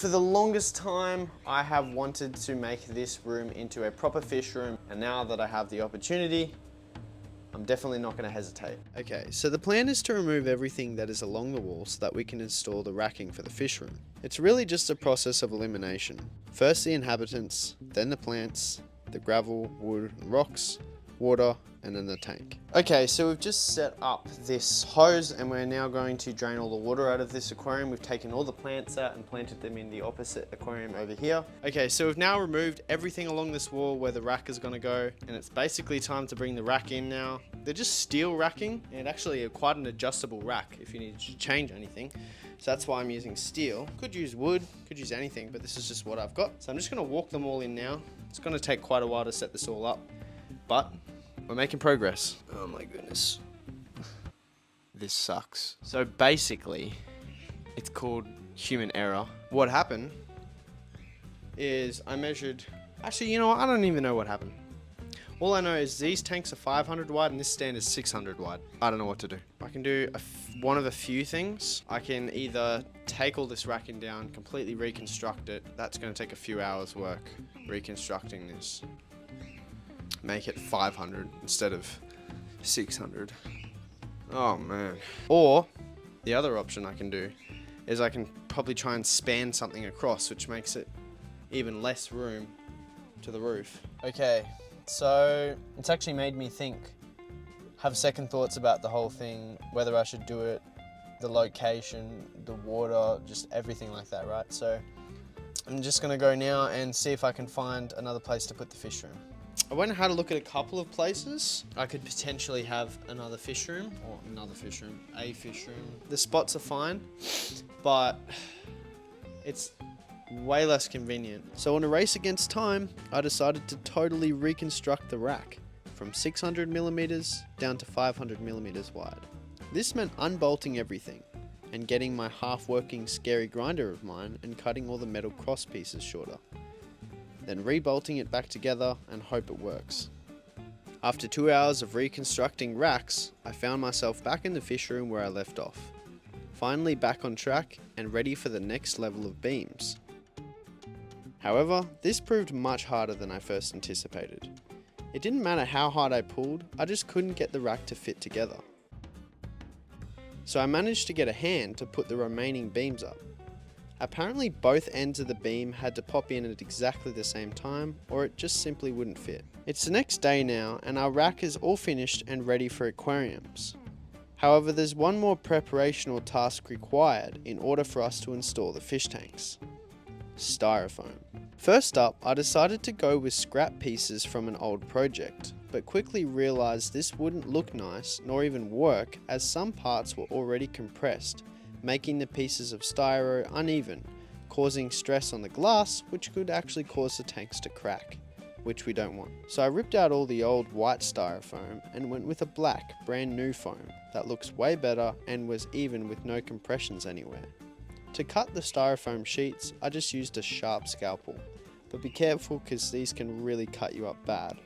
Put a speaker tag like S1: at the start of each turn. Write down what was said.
S1: For the longest time, I have wanted to make this room into a proper fish room, and now that I have the opportunity, I'm definitely not going to hesitate. Okay, so the plan is to remove everything that is along the wall so that we can install the racking for the fish room. It's really just a process of elimination. First the inhabitants, then the plants, the gravel, wood, and rocks, water, and then the tank. Okay, so we've just set up this hose and we're now going to drain all the water out of this aquarium. We've taken all the plants out and planted them in the opposite aquarium over here. Okay, so we've now removed everything along this wall where the rack is gonna go, and it's basically time to bring the rack in now. They're just steel racking, and actually quite an adjustable rack if you need to change anything. So that's why I'm using steel. Could use wood, could use anything, but this is just what I've got. So I'm just gonna walk them all in now. It's gonna take quite a while to set this all up, but we're making progress. Oh my goodness. This sucks. So basically, it's called human error. What happened is I measured, actually, you know what? I don't even know what happened. All I know is these tanks are 500 wide and this stand is 600 wide. I don't know what to do. I can do one of a few things. I can either take all this racking down, completely reconstruct it. That's gonna take a few hours work, reconstructing this. Make it 500 instead of 600. Oh man. Or the other option I can do is I can probably try and span something across, which makes it even less room to the roof. Okay, so it's actually made me have second thoughts about the whole thing, whether I should do it, the location, the water, just everything like that, right? So I'm just gonna go now and see if I can find another place to put the fish room. I went and had a look at a couple of places. I could potentially have a fish room. The spots are fine, but it's way less convenient. So in a race against time, I decided to totally reconstruct the rack from 600 millimeters down to 500 millimeters wide. This meant unbolting everything and getting my half-working scary grinder of mine and cutting all the metal cross pieces shorter. Then rebolting it back together and hope it works. After 2 hours of reconstructing racks, I found myself back in the fish room where I left off. Finally back on track and ready for the next level of beams. However, this proved much harder than I first anticipated. It didn't matter how hard I pulled, I just couldn't get the rack to fit together. So I managed to get a hand to put the remaining beams up. Apparently both ends of the beam had to pop in at exactly the same time, or it just simply wouldn't fit. It's the next day now and our rack is all finished and ready for aquariums. However, there's one more preparational task required in order for us to install the fish tanks. Styrofoam. First up, I decided to go with scrap pieces from an old project, but quickly realized this wouldn't look nice nor even work as some parts were already compressed, making the pieces of styro uneven, causing stress on the glass, which could actually cause the tanks to crack, which we don't want. So I ripped out all the old white styrofoam and went with a black, brand new foam that looks way better and was even with no compressions anywhere. To cut the styrofoam sheets, I just used a sharp scalpel, but be careful because these can really cut you up bad.